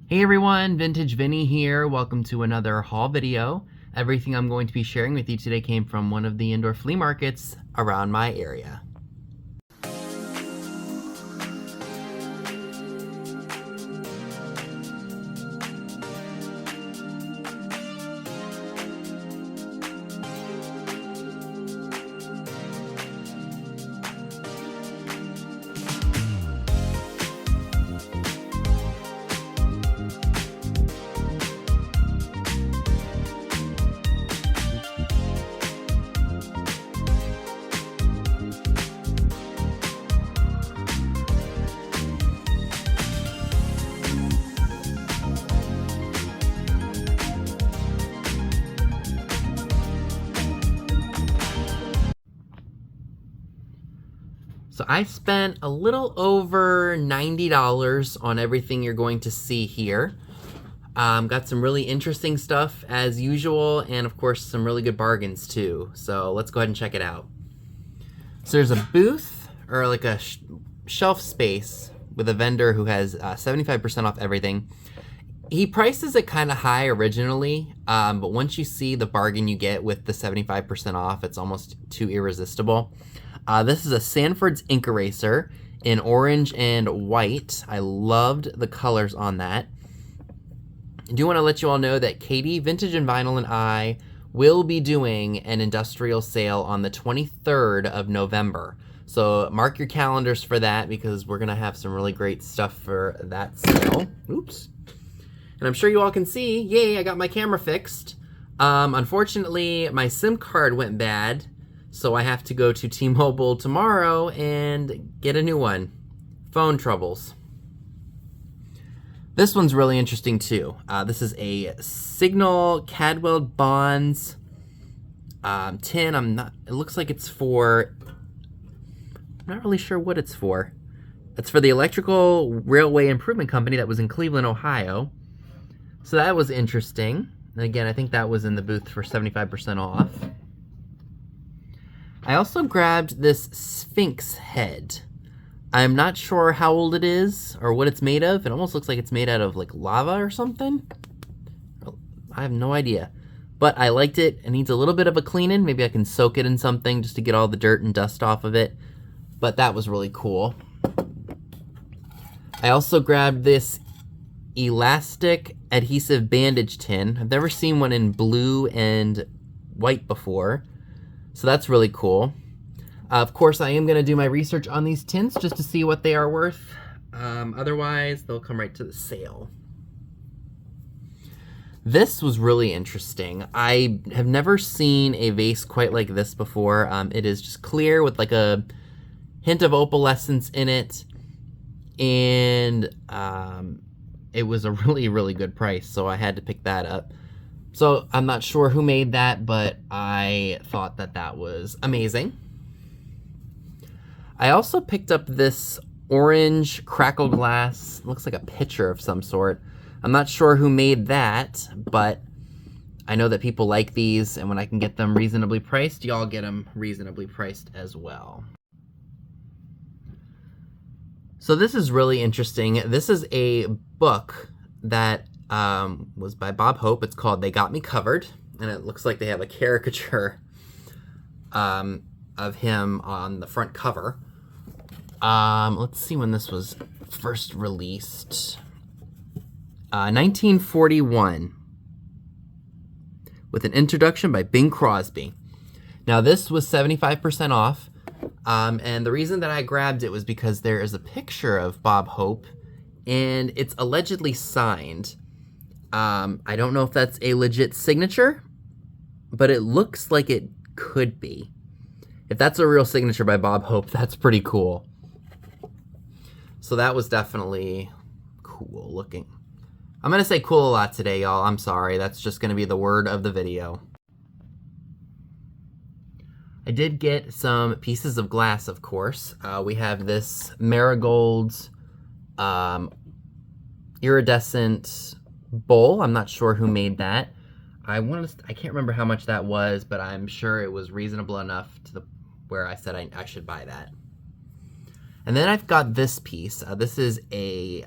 Hey everyone, Vintage Vinny here. Welcome to another haul video. Everything I'm going to be sharing with you today came from one of the indoor flea markets around my area. So I spent a little over $90 on everything you're going to see here. Got some really interesting stuff as usual, and of course some really good bargains too. So let's go ahead and check it out. So there's a booth, or like a shelf space, with a vendor who has 75% off everything. He prices it kind of high originally, but once you see the bargain you get with the 75% off, it's almost too irresistible. This is a Sanford's ink eraser in orange and white. I loved the colors on that. I do want to let you all know that Katie, Vintage and Vinyl, and I will be doing an industrial sale on the 23rd of November. So mark your calendars for that, because we're going to have some really great stuff for that sale. Oops. And I'm sure you all can see, yay, I got my camera fixed. Unfortunately, my SIM card went bad, so I have to go to T-Mobile tomorrow and get a new one. Phone troubles. This one's really interesting too. This is a Signal Cadwell Bonds tin. It looks like it's for, I'm not really sure what it's for. It's for the Electrical Railway Improvement Company that was in Cleveland, Ohio. So that was interesting. And again, I think that was in the booth for 75% off. I also grabbed this Sphinx head. I'm not sure how old it is or what it's made of. It almost looks like it's made out of like lava or something. I have no idea. But I liked it. It needs a little bit of a cleaning. Maybe I can soak it in something just to get all the dirt and dust off of it. But that was really cool. I also grabbed this elastic adhesive bandage tin. I've never seen one in blue and white before. So that's really cool. Of course, I am going to do my research on these tints just to see what they are worth. Otherwise, they'll come right to the sale. This was really interesting. I have never seen a vase quite like this before. It is just clear with like a hint of opalescence in it. And it was a really, really good price, so I had to pick that up. So I'm not sure who made that, but I thought that that was amazing. I also picked up this orange crackle glass. Looks like a pitcher of some sort. I'm not sure who made that, but I know that people like these, and when I can get them reasonably priced, y'all get them reasonably priced as well. So this is really interesting. This is a book that was by Bob Hope. It's called They Got Me Covered, and it looks like they have a caricature of him on the front cover. Let's see when this was first released. 1941, with an introduction by Bing Crosby. Now this was 75% off, and the reason that I grabbed it was because there is a picture of Bob Hope, and it's allegedly signed. I don't know if that's a legit signature, but it looks like it could be. If that's a real signature by Bob Hope, that's pretty cool. So that was definitely cool looking. I'm going to say cool a lot today, y'all. I'm sorry. That's just going to be the word of the video. I did get some pieces of glass, of course. We have this Marigold iridescent bowl. I'm not sure who made that. I can't remember how much that was, but I'm sure it was reasonable enough to where I said I should buy that. And then I've got this piece. This is a,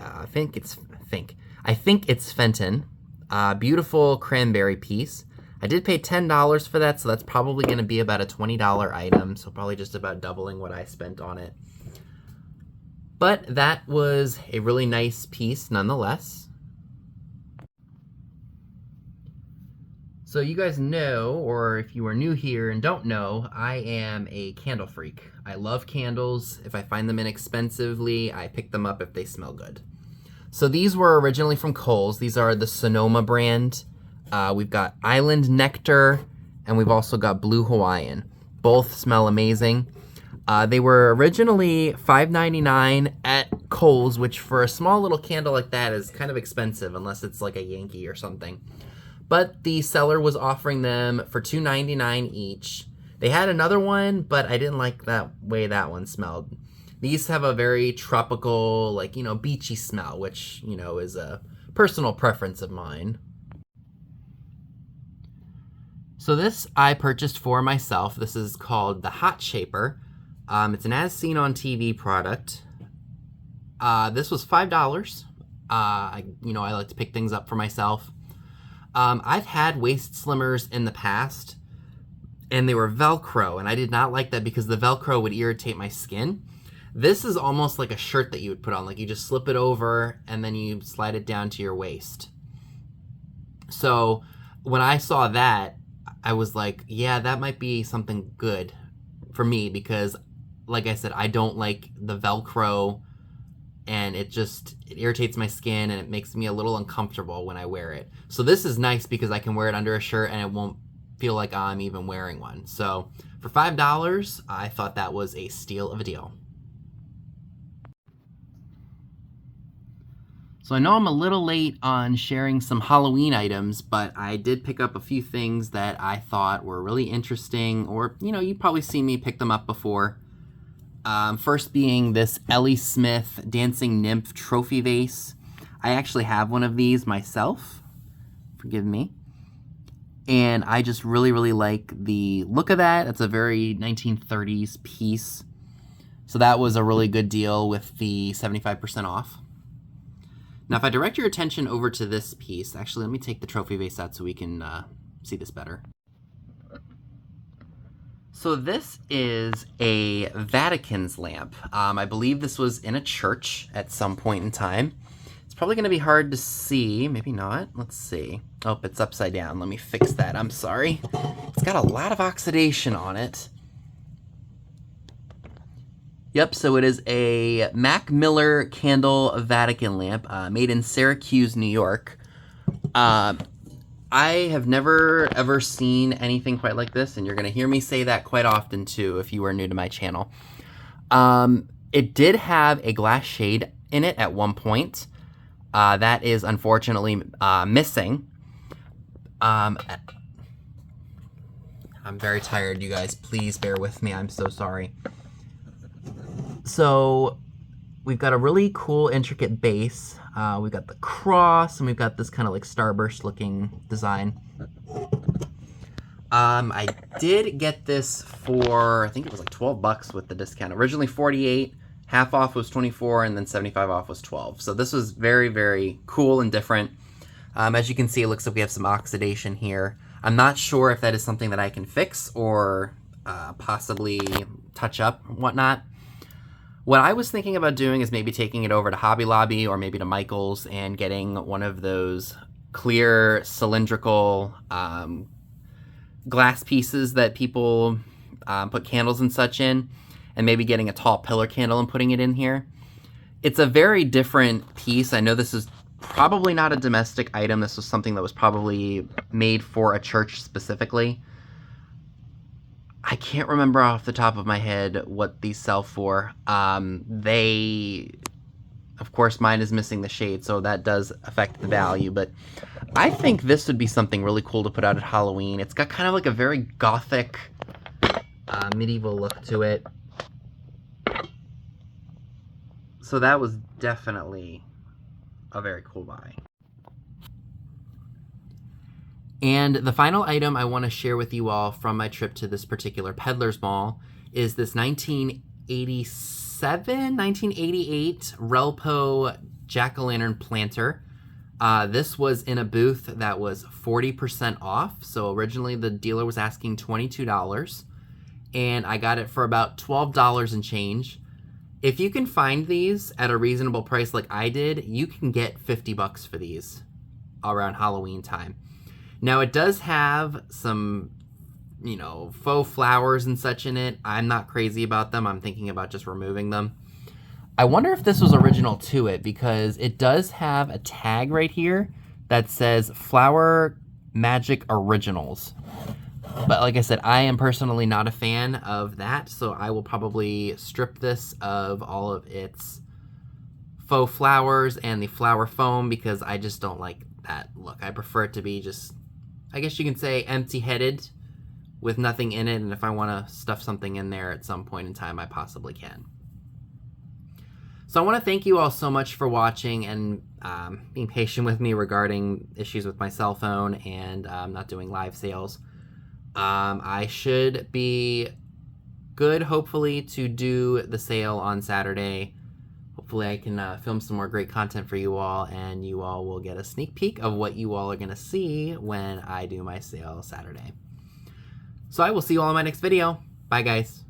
I think it's Fenton. Beautiful cranberry piece. I did pay $10 for that, so that's probably going to be about a $20 item, so probably just about doubling what I spent on it. But that was a really nice piece nonetheless. So you guys know, or if you are new here and don't know, I am a candle freak. I love candles. If I find them inexpensively, I pick them up if they smell good. So these were originally from Kohl's. These are the Sonoma brand. We've got Island Nectar, and we've also got Blue Hawaiian. Both smell amazing. They were originally $5.99 at Kohl's, which for a small little candle like that is kind of expensive unless it's like a Yankee or something. But the seller was offering them for $2.99 each. They had another one, but I didn't like that way that one smelled. These have a very tropical, like, beachy smell, which, is a personal preference of mine. So this I purchased for myself. This is called the Hot Shaper. It's an as seen on TV product. This was $5. I like to pick things up for myself. I've had waist slimmers in the past, and they were Velcro, and I did not like that because the Velcro would irritate my skin. This is almost like a shirt that you would put on. Like, you just slip it over, and then you slide it down to your waist. So when I saw that, I was like, yeah, that might be something good for me because, like I said, I don't like the Velcro, and it irritates my skin, and it makes me a little uncomfortable when I wear it. So this is nice because I can wear it under a shirt, and it won't feel like I'm even wearing one. So for $5, I thought that was a steal of a deal. So I know I'm a little late on sharing some Halloween items, but I did pick up a few things that I thought were really interesting, or, you've probably seen me pick them up before. First being this Ellie Smith Dancing Nymph trophy vase. I actually have one of these myself. Forgive me. And I just really, really like the look of that. It's a very 1930s piece. So that was a really good deal with the 75% off. Now, if I direct your attention over to this piece, actually, let me take the trophy vase out so we can see this better. So this is a Vatican's lamp. I believe this was in a church at some point in time. It's probably going to be hard to see. Maybe not. Let's see. Oh, it's upside down. Let me fix that. I'm sorry. It's got a lot of oxidation on it. Yep, so it is a Mac Miller candle Vatican lamp made in Syracuse, New York. I have never, ever seen anything quite like this, and you're going to hear me say that quite often, too, if you are new to my channel. It did have a glass shade in it at one point. That is unfortunately missing. I'm very tired, you guys. Please bear with me. I'm so sorry. So we've got a really cool, intricate base. We've got the cross, and we've got this kind of like starburst looking design. I did get this for, I think it was like $12 with the discount. Originally $48, half off was $24, and then 75 off was $12. So this was very, very cool and different. As you can see, it looks like we have some oxidation here. I'm not sure if that is something that I can fix or possibly touch up and whatnot. What I was thinking about doing is maybe taking it over to Hobby Lobby or maybe to Michael's and getting one of those clear cylindrical glass pieces that people put candles and such in, and maybe getting a tall pillar candle and putting it in here. It's a very different piece. I know this is probably not a domestic item. This was something that was probably made for a church specifically. I can't remember off the top of my head what these sell for. Of course, mine is missing the shade, so that does affect the value, but I think this would be something really cool to put out at Halloween. It's got kind of like a very gothic, medieval look to it. So that was definitely a very cool buy. And the final item I want to share with you all from my trip to this particular Peddler's Mall is this 1988 Relpo jack-o'-lantern planter. This was in a booth that was 40% off. So originally the dealer was asking $22, and I got it for about $12 and change. If you can find these at a reasonable price like I did, you can get $50 for these around Halloween time. Now it does have some, faux flowers and such in it. I'm not crazy about them. I'm thinking about just removing them. I wonder if this was original to it, because it does have a tag right here that says Flower Magic Originals. But like I said, I am personally not a fan of that, so I will probably strip this of all of its faux flowers and the flower foam, because I just don't like that look. I prefer it to be just, I guess you can say, empty-headed with nothing in it, and if I want to stuff something in there at some point in time, I possibly can. So I want to thank you all so much for watching and being patient with me regarding issues with my cell phone and not doing live sales. I should be good, hopefully, to do the sale on Saturday. Hopefully I can film some more great content for you all, and you all will get a sneak peek of what you all are going to see when I do my sale Saturday. So I will see you all in my next video. Bye, guys.